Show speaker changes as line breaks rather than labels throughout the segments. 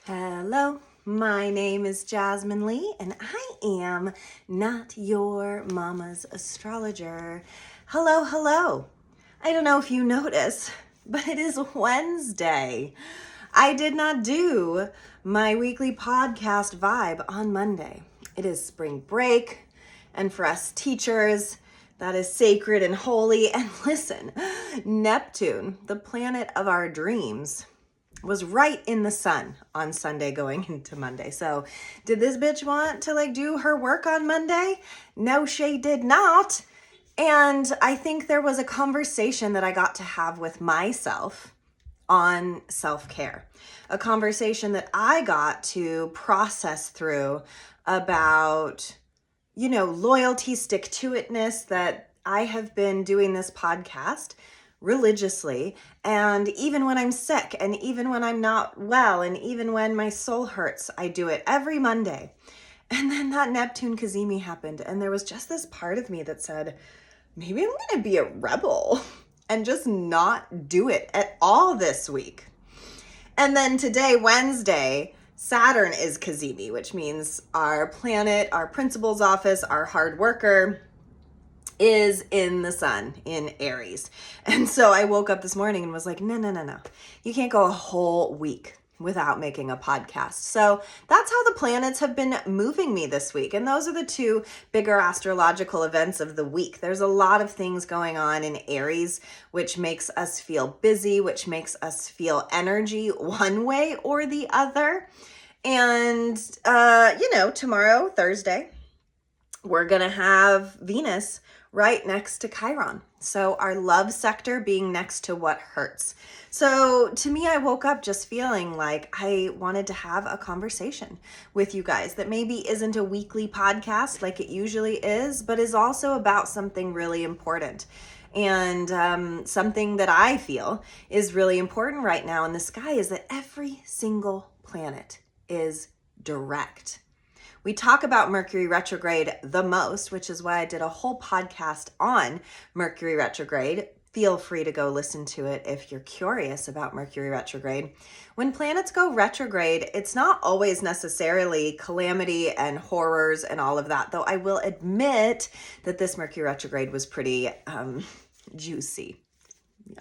Hello, my name is Jasmine Lee, and I am not your mama's astrologer. Hello. I don't know if you notice, but it is Wednesday. I did not do my weekly podcast vibe on Monday. It is spring break, and for us teachers, that is sacred and holy. And listen, Neptune, the planet of our dreams, was right in the sun on Sunday going into Monday. So did this bitch want to do her work on Monday? No, she did not. And I think there was a conversation that I got to have with myself on self-care, a conversation that I got to process through about, loyalty, stick-to-itness, that I have been doing this podcast religiously, and even when I'm sick, and even when I'm not well, and even when my soul hurts, I do it every Monday. And then that Neptune Cazimi happened, and there was just this part of me that said, maybe I'm gonna be a rebel and just not do it at all this week. And then today, Wednesday, Saturn is Cazimi, which means our planet, our principal's office, our hard worker, is in the sun in Aries. And so I woke up this morning and was like, no. You can't go a whole week without making a podcast. So that's how the planets have been moving me this week. And those are the two bigger astrological events of the week. There's a lot of things going on in Aries, which makes us feel busy, which makes us feel energy one way or the other. And, tomorrow, Thursday, we're going to have Venus right next to Chiron. So our love sector being next to what hurts. So to me, I woke up just feeling like I wanted to have a conversation with you guys that maybe isn't a weekly podcast like it usually is, but is also about something really important. And something that I feel is really important right now in the sky is that every single planet is direct. We talk about Mercury retrograde the most, which is why I did a whole podcast on Mercury retrograde. Feel free to go listen to it if you're curious about Mercury retrograde. When planets go retrograde, it's not always necessarily calamity and horrors and all of that, though I will admit that this Mercury retrograde was pretty juicy.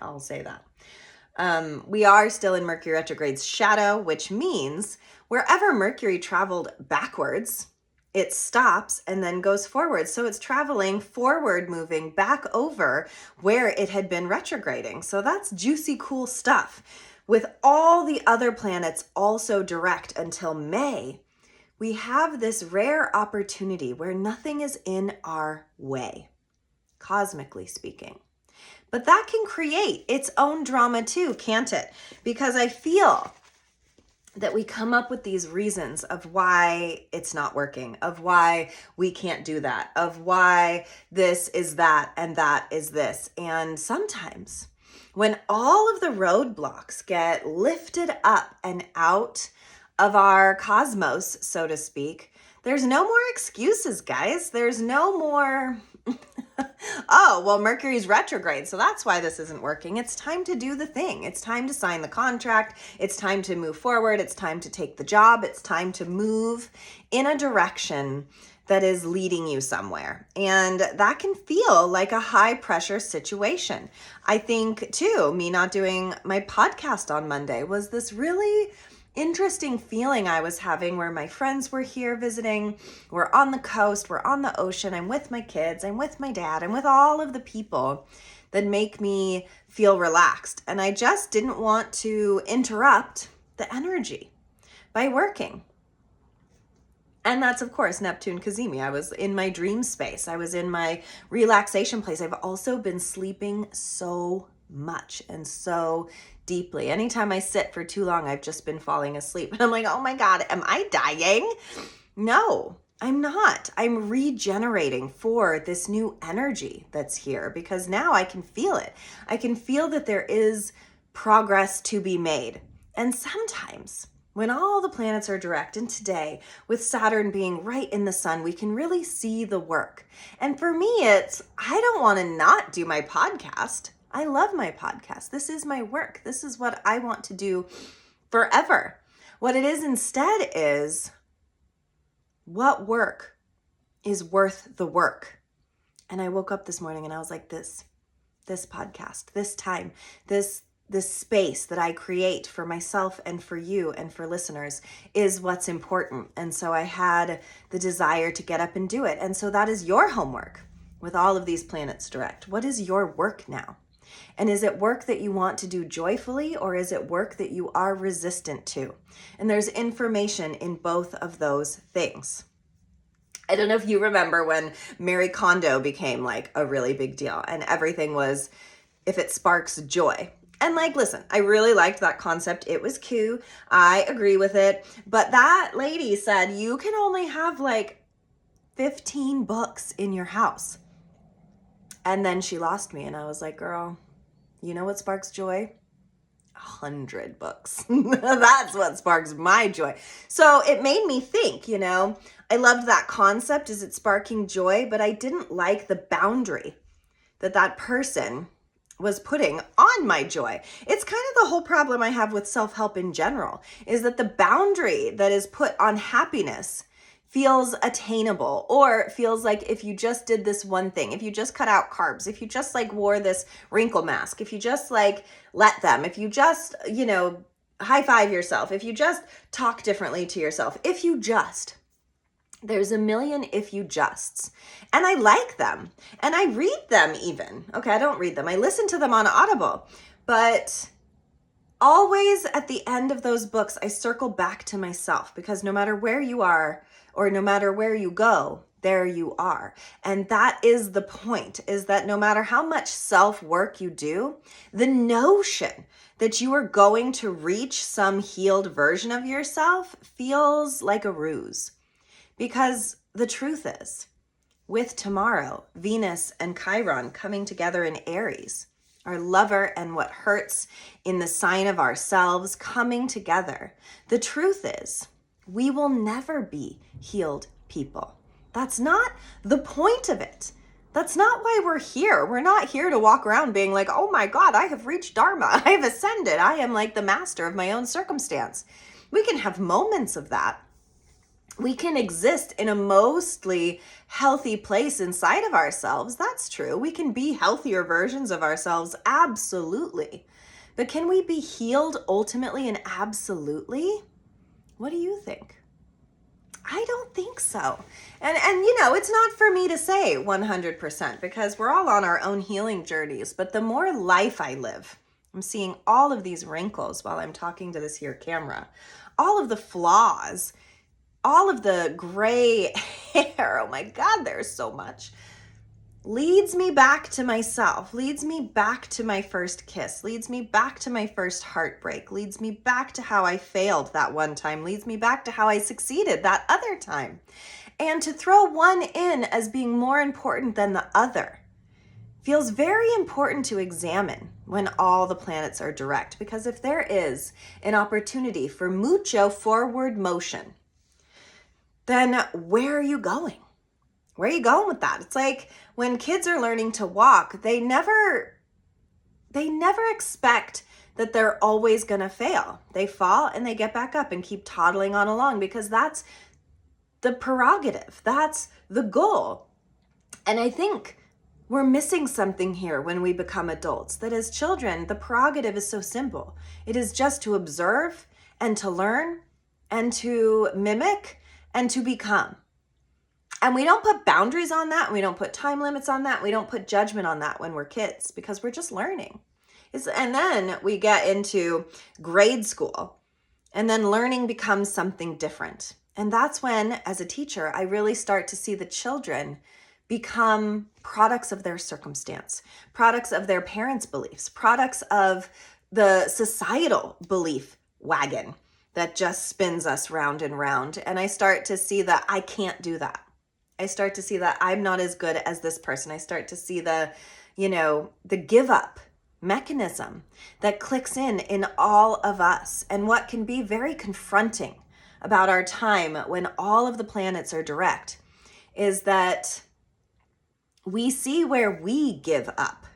I'll say that. We are still in Mercury retrograde's shadow, which means wherever Mercury traveled backwards, it stops and then goes forward. So it's traveling forward, moving back over where it had been retrograding. So that's juicy, cool stuff. With all the other planets also direct until May, we have this rare opportunity where nothing is in our way, cosmically speaking. But that can create its own drama too, can't it? Because I feel that we come up with these reasons of why it's not working, of why we can't do that, of why this is that and that is this. And sometimes when all of the roadblocks get lifted up and out of our cosmos, so to speak, there's no more excuses, guys. There's no more, oh, well, Mercury's retrograde, so that's why this isn't working. It's time to do the thing. It's time to sign the contract. It's time to move forward. It's time to take the job. It's time to move in a direction that is leading you somewhere. And that can feel like a high pressure situation. I think too, me not doing my podcast on Monday was this really interesting feeling I was having where my friends were here visiting. We're on the coast, we're on the ocean, I'm with my kids, I'm with my dad, I'm with all of the people that make me feel relaxed. And I just didn't want to interrupt the energy by working. And that's, of course, Neptune Cazimi. I was in my dream space. I was in my relaxation place. I've also been sleeping so much and so deeply. Anytime I sit for too long, I've just been falling asleep. And I'm like, oh my God, am I dying? No, I'm not. I'm regenerating for this new energy that's here because now I can feel it. I can feel that there is progress to be made. And sometimes when all the planets are direct, and today with Saturn being right in the sun, we can really see the work. And for me, it's, I don't want to not do my podcast. I love my podcast. This is my work. This is what I want to do forever. What it is instead is, what work is worth the work? And I woke up this morning and I was like, this podcast, this time, this space that I create for myself and for you and for listeners is what's important. And so I had the desire to get up and do it. And so that is your homework with all of these planets direct. What is your work now? And is it work that you want to do joyfully, or is it work that you are resistant to? And there's information in both of those things. I don't know if you remember when Marie Kondo became like a really big deal and everything was, if it sparks joy. And like, listen, I really liked that concept. It was cute. I agree with it. But that lady said you can only have like 15 books in your house. And then she lost me and I was like, girl, you know what sparks joy? 100 books. That's what sparks my joy. So it made me think, I loved that concept. Is it sparking joy? But I didn't like the boundary that person was putting on my joy. It's kind of the whole problem I have with self-help in general, is that the boundary that is put on happiness feels attainable, or feels like if you just did this one thing, if you just cut out carbs, if you just like wore this wrinkle mask, if you just like let them, if you just, high five yourself, if you just talk differently to yourself, if you just, there's a million if you justs. And I like them. And I read them even. Okay, I don't read them. I listen to them on Audible. But always at the end of those books, I circle back to myself, because no matter where you are or no matter where you go, there you are. And that is the point, is that no matter how much self-work you do, the notion that you are going to reach some healed version of yourself feels like a ruse. Because the truth is, with tomorrow, Venus and Chiron coming together in Aries, our lover and what hurts in the sign of ourselves coming together, the truth is, we will never be healed people. That's not the point of it. That's not why we're here. We're not here to walk around being like, oh my God, I have reached Dharma. I have ascended. I am like the master of my own circumstance. We can have moments of that. We can exist in a mostly healthy place inside of ourselves. That's true. We can be healthier versions of ourselves. Absolutely. But can we be healed ultimately and absolutely? What do you think? I don't think so. And it's not for me to say 100%, because we're all on our own healing journeys. But the more life I live, I'm seeing all of these wrinkles while I'm talking to this here camera, all of the flaws, all of the gray hair, oh my God, there's so much, leads me back to myself, leads me back to my first kiss, leads me back to my first heartbreak, leads me back to how I failed that one time, leads me back to how I succeeded that other time. And to throw one in as being more important than the other feels very important to examine when all the planets are direct. Because if there is an opportunity for mucho forward motion, then where are you going? Where are you going with that? It's like when kids are learning to walk, they never expect that they're always going to fail. They fall and they get back up and keep toddling on along, because that's the prerogative. That's the goal. And I think we're missing something here when we become adults, that as children, the prerogative is so simple. It is just to observe and to learn and to mimic and to become. And we don't put boundaries on that. We don't put time limits on that. We don't put judgment on that when we're kids, because we're just learning. And then we get into grade school, and then learning becomes something different. And that's when, as a teacher, I really start to see the children become products of their circumstance, products of their parents' beliefs, products of the societal belief wagon that just spins us round and round. And I start to see that I can't do that. I start to see that I'm not as good as this person. I start to see the give up mechanism that clicks in all of us, and what can be very confronting about our time when all of the planets are direct is that we see where we give up.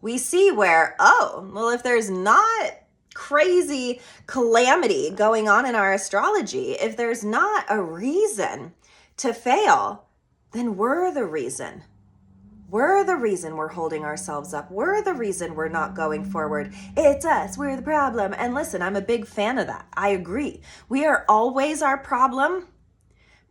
We see where, if there's not crazy calamity going on in our astrology, if there's not a reason to fail, then we're the reason. We're the reason we're holding ourselves up. We're the reason we're not going forward. It's us. We're the problem. And listen, I'm a big fan of that. I agree. We are always our problem,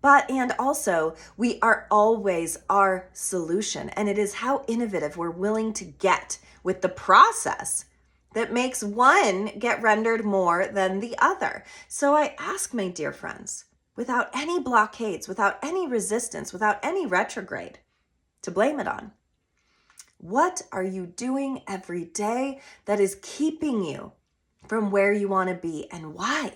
and also we are always our solution. And it is how innovative we're willing to get with the process that makes one get rendered more than the other. So I ask my dear friends, without any blockades, without any resistance, without any retrograde to blame it on, what are you doing every day that is keeping you from where you want to be, and why?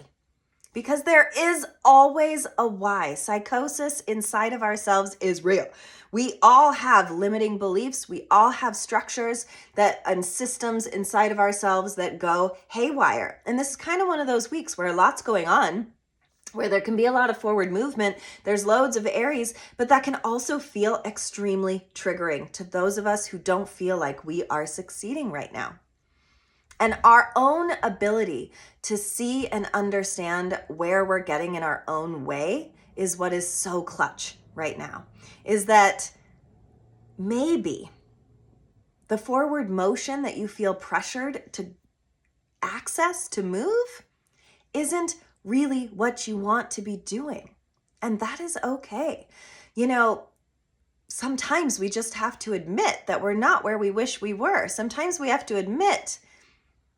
Because there is always a why. Psychosis inside of ourselves is real. We all have limiting beliefs. We all have structures and systems inside of ourselves that go haywire. And this is kind of one of those weeks where lots going on, where there can be a lot of forward movement. There's loads of Aries, but that can also feel extremely triggering to those of us who don't feel like we are succeeding right now. And our own ability to see and understand where we're getting in our own way is what is so clutch right now. Is that maybe the forward motion that you feel pressured to access, to move, isn't really what you want to be doing. And that is okay. Sometimes we just have to admit that we're not where we wish we were. Sometimes we have to admit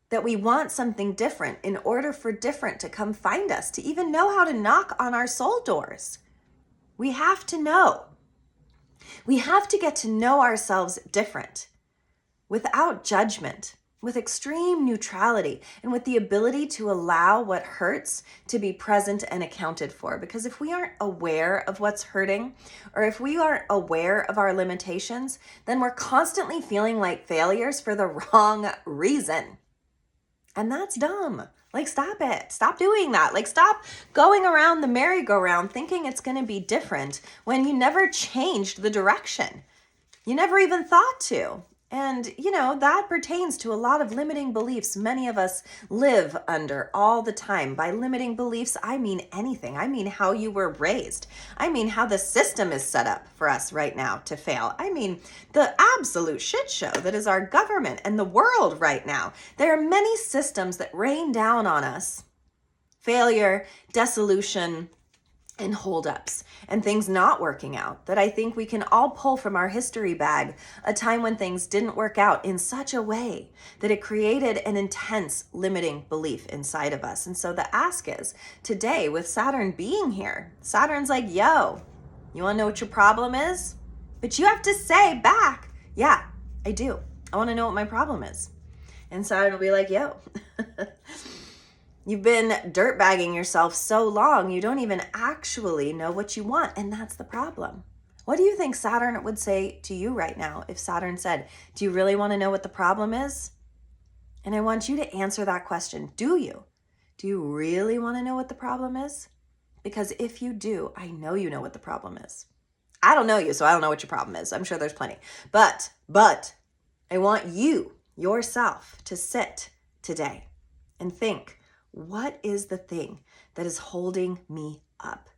that we want something different in order for different to come find us, to even know how to knock on our soul doors. We have to know. We have to get to know ourselves different, without judgment, with extreme neutrality, and with the ability to allow what hurts to be present and accounted for. Because if we aren't aware of what's hurting, or if we aren't aware of our limitations, then we're constantly feeling like failures for the wrong reason. And that's dumb. Stop it. Stop doing that. Stop going around the merry-go-round thinking it's going to be different when you never changed the direction. You never even thought to. And, that pertains to a lot of limiting beliefs many of us live under all the time. By limiting beliefs, I mean anything. I mean how you were raised. I mean how the system is set up for us right now to fail. I mean the absolute shit show that is our government and the world right now. There are many systems that rain down on us. Failure, dissolution, and holdups, and things not working out, that I think we can all pull from our history bag, a time when things didn't work out in such a way that it created an intense limiting belief inside of us. And so the ask is, today with Saturn being here, Saturn's like, yo, you want to know what your problem is? But you have to say back, yeah, I do. I want to know what my problem is. And Saturn will be like, yo, you've been dirtbagging yourself so long, you don't even actually know what you want. And that's the problem. What do you think Saturn would say to you right now if Saturn said, do you really want to know what the problem is? And I want you to answer that question. Do you? Do you really want to know what the problem is? Because if you do, I know you know what the problem is. I don't know you, so I don't know what your problem is. I'm sure there's plenty. But I want you, yourself, to sit today and think, what is the thing that is holding me up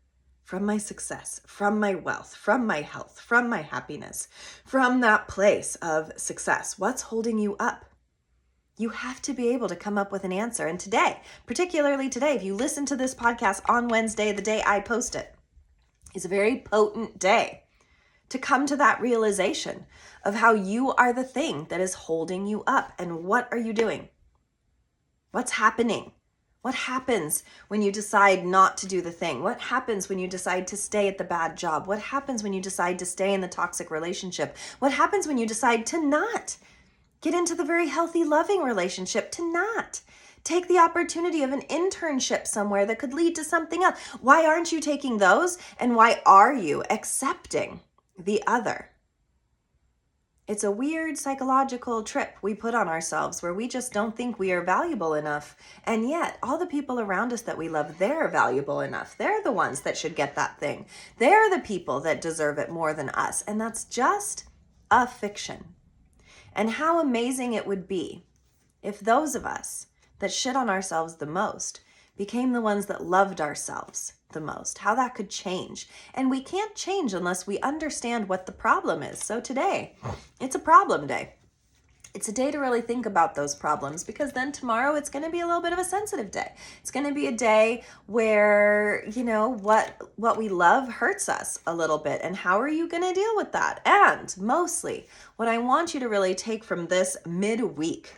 from my success, from my wealth, from my health, from my happiness, from that place of success? What's holding you up? You have to be able to come up with an answer. And today, particularly today, if you listen to this podcast on Wednesday, the day I post it, is a very potent day to come to that realization of how you are the thing that is holding you up. And what are you doing? What's happening? What happens when you decide not to do the thing? What happens when you decide to stay at the bad job? What happens when you decide to stay in the toxic relationship? What happens when you decide to not get into the very healthy, loving relationship, to not take the opportunity of an internship somewhere that could lead to something else? Why aren't you taking those? And why are you accepting the other? It's a weird psychological trip we put on ourselves where we just don't think we are valuable enough. And yet all the people around us that we love, they're valuable enough. They're the ones that should get that thing. They're the people that deserve it more than us. And that's just a fiction. And how amazing it would be if those of us that shit on ourselves the most became the ones that loved ourselves the most, how that could change. And we can't change unless we understand what the problem is. So today, it's a problem day. It's a day to really think about those problems, because then tomorrow it's going to be a little bit of a sensitive day. It's going to be a day where, what we love hurts us a little bit. And how are you going to deal with that? And mostly, what I want you to really take from this midweek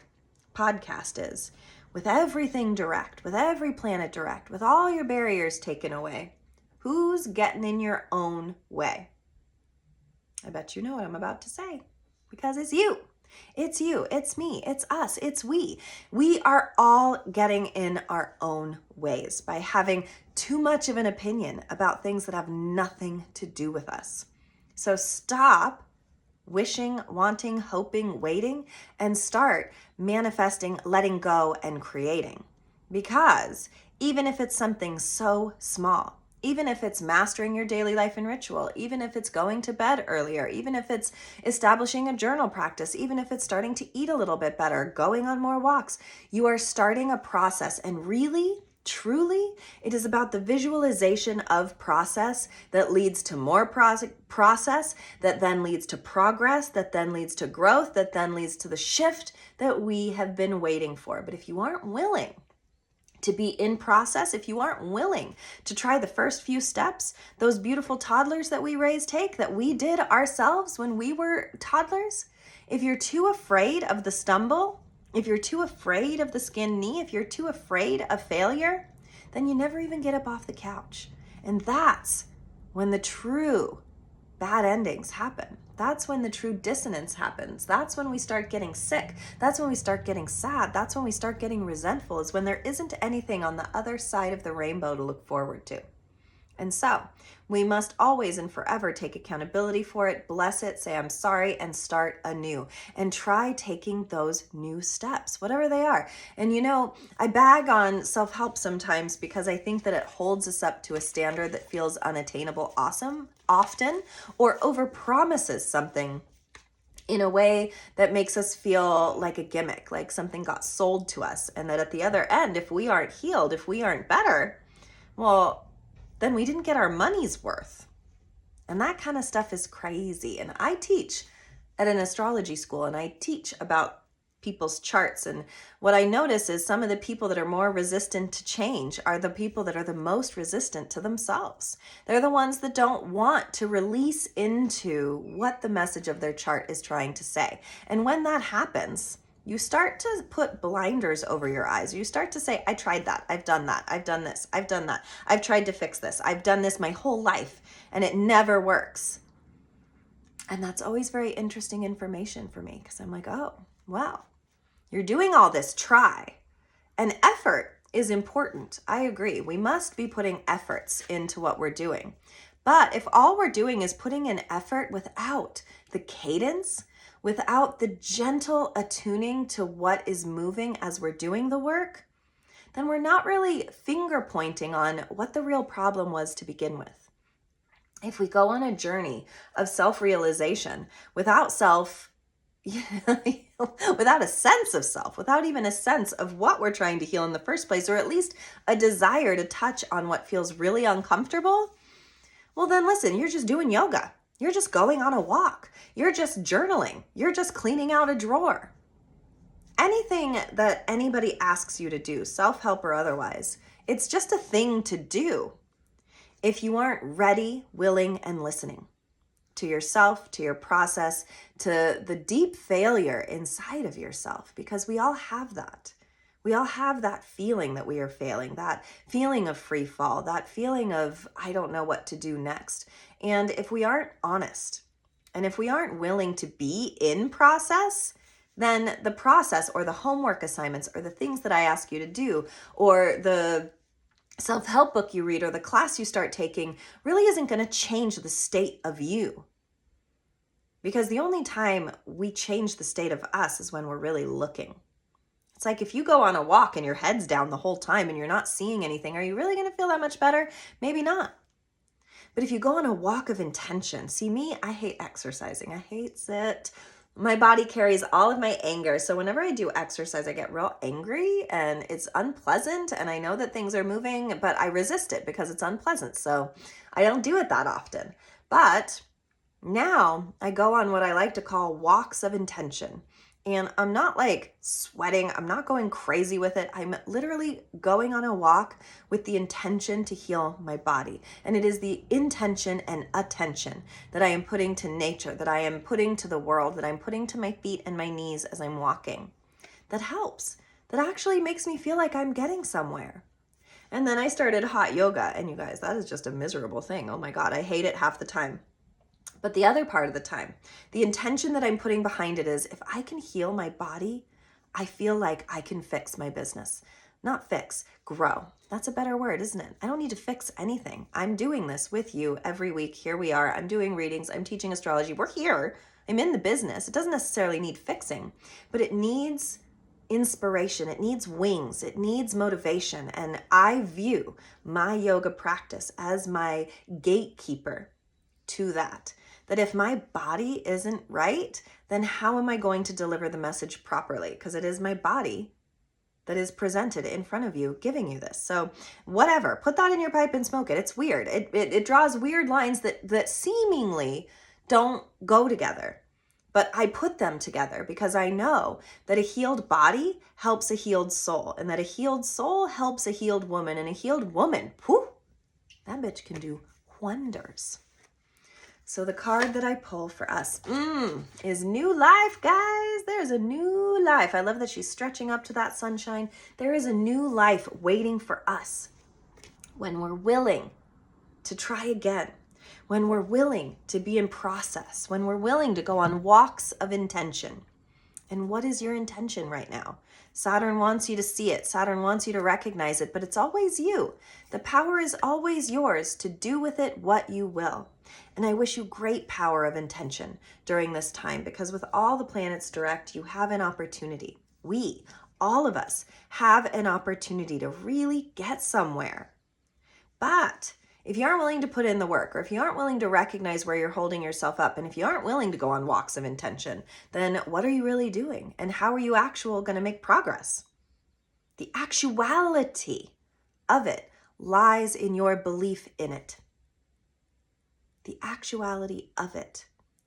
podcast is, with everything direct, with every planet direct, with all your barriers taken away, who's getting in your own way? I bet you know what I'm about to say, because it's you. It's you, it's me, it's us, it's we. We are all getting in our own ways by having too much of an opinion about things that have nothing to do with us. So stop wishing, wanting, hoping, waiting, and start manifesting, letting go, and creating. Because even if it's something so small, even if it's mastering your daily life and ritual, even if it's going to bed earlier, even if it's establishing a journal practice, even if it's starting to eat a little bit better, going on more walks, you are starting a process. And really, truly, it is about the visualization of process that leads to more process, that then leads to progress, that then leads to growth, that then leads to the shift that we have been waiting for. But if you aren't willing to be in process, if you aren't willing to try the first few steps, those beautiful toddlers that we that we did ourselves when we were toddlers, if you're too afraid of the stumble, if you're too afraid of the skinned knee, if you're too afraid of failure, then you never even get up off the couch. And that's when the true bad endings happen. That's when the true dissonance happens. That's when we start getting sick. That's when we start getting sad. That's when we start getting resentful, is when there isn't anything on the other side of the rainbow to look forward to. And so we must always and forever take accountability for it, bless it, say I'm sorry, and start anew. And try taking those new steps, whatever they are. And I bag on self-help sometimes because I think that it holds us up to a standard that feels unattainable often, or overpromises something in a way that makes us feel like a gimmick, like something got sold to us. And that at the other end, if we aren't healed, if we aren't better, well, then we didn't get our money's worth. And that kind of stuff is crazy. And I teach at an astrology school, and I teach about people's charts. And what I notice is some of the people that are more resistant to change are the people that are the most resistant to themselves. They're the ones that don't want to release into what the message of their chart is trying to say. And when that happens, you start to put blinders over your eyes. You start to say, I tried that. I've done that. I've done this. I've done that. I've tried to fix this. I've done this my whole life, and it never works. And that's always very interesting information for me, because I'm like, oh, wow, you're doing all this. Try. And effort is important. I agree. We must be putting efforts into what we're doing. But if all we're doing is putting in effort without the cadence, without the gentle attuning to what is moving as we're doing the work, then we're not really finger pointing on what the real problem was to begin with. If we go on a journey of self-realization without without a sense of self, without even a sense of what we're trying to heal in the first place, or at least a desire to touch on what feels really uncomfortable, well then listen, you're just doing yoga. You're just going on a walk. You're just journaling. You're just cleaning out a drawer. Anything that anybody asks you to do, self-help or otherwise, it's just a thing to do if you aren't ready, willing, and listening to yourself, to your process, to the deep failure inside of yourself, because we all have that. We all have that feeling that we are failing, that feeling of free fall, that feeling of I don't know what to do next. And if we aren't honest, and if we aren't willing to be in process, then the process or the homework assignments or the things that I ask you to do or the self-help book you read or the class you start taking really isn't going to change the state of you. Because the only time we change the state of us is when we're really looking. It's like if you go on a walk and your head's down the whole time and you're not seeing anything, are you really going to feel that much better? Maybe not. But if you go on a walk of intention, see me, I hate exercising. I hate it. My body carries all of my anger. So whenever I do exercise, I get real angry and it's unpleasant. And I know that things are moving, but I resist it because it's unpleasant. So I don't do it that often. But now I go on what I like to call walks of intention. And I'm not like sweating. I'm not going crazy with it. I'm literally going on a walk with the intention to heal my body. And it is the intention and attention that I am putting to nature, that I am putting to the world, that I'm putting to my feet and my knees as I'm walking. That helps. That actually makes me feel like I'm getting somewhere. And then I started hot yoga. And you guys, that is just a miserable thing. Oh my God, I hate it half the time. But the other part of the time, the intention that I'm putting behind it is if I can heal my body, I feel like I can fix my business. Not fix, grow. That's a better word, isn't it? I don't need to fix anything. I'm doing this with you every week. Here we are. I'm doing readings. I'm teaching astrology. We're here. I'm in the business. It doesn't necessarily need fixing, but it needs inspiration. It needs wings. It needs motivation. And I view my yoga practice as my gatekeeper to that. That if my body isn't right, then how am I going to deliver the message properly? Because it is my body that is presented in front of you, giving you this. So whatever, put that in your pipe and smoke it. It's weird. It draws weird lines that seemingly don't go together. But I put them together because I know that a healed body helps a healed soul, and that a healed soul helps a healed woman, and a healed woman, whew, that bitch can do wonders. So the card that I pull for us is new life, guys. There's a new life. I love that she's stretching up to that sunshine. There is a new life waiting for us when we're willing to try again, when we're willing to be in process, when we're willing to go on walks of intention. And what is your intention right now? Saturn wants you to see it. Saturn wants you to recognize it, but it's always you. The power is always yours to do with it what you will. And I wish you great power of intention during this time, because with all the planets direct, you have an opportunity. We, all of us, have an opportunity to really get somewhere. But if you aren't willing to put in the work, or if you aren't willing to recognize where you're holding yourself up, and if you aren't willing to go on walks of intention, then what are you really doing? And how are you going to make progress? The actuality of it lies in your belief in it. The actuality of it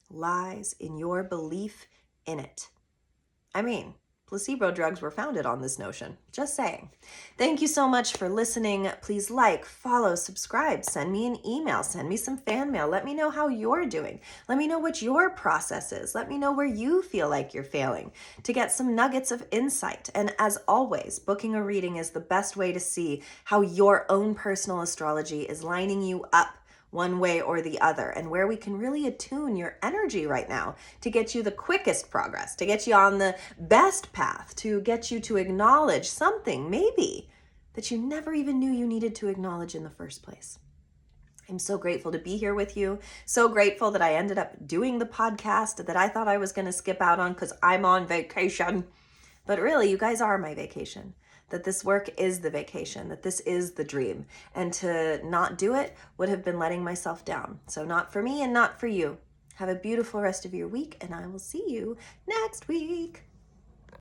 lies in your belief in it. I mean, placebo drugs were founded on this notion. Just saying. Thank you so much for listening. Please like, follow, subscribe, send me an email, send me some fan mail. Let me know how you're doing. Let me know what your process is. Let me know where you feel like you're failing to get some nuggets of insight. And as always, booking a reading is the best way to see how your own personal astrology is lining you up one way or the other, and where we can really attune your energy right now to get you the quickest progress, to get you on the best path, to get you to acknowledge something maybe that you never even knew you needed to acknowledge in the first place. I'm so grateful to be here with you. So grateful that I ended up doing the podcast that I thought I was going to skip out on because I'm on vacation. But really, you guys are my vacation. That this work is the vacation, that this is the dream. And to not do it would have been letting myself down. So not for me and not for you. Have a beautiful rest of your week, and I will see you next week.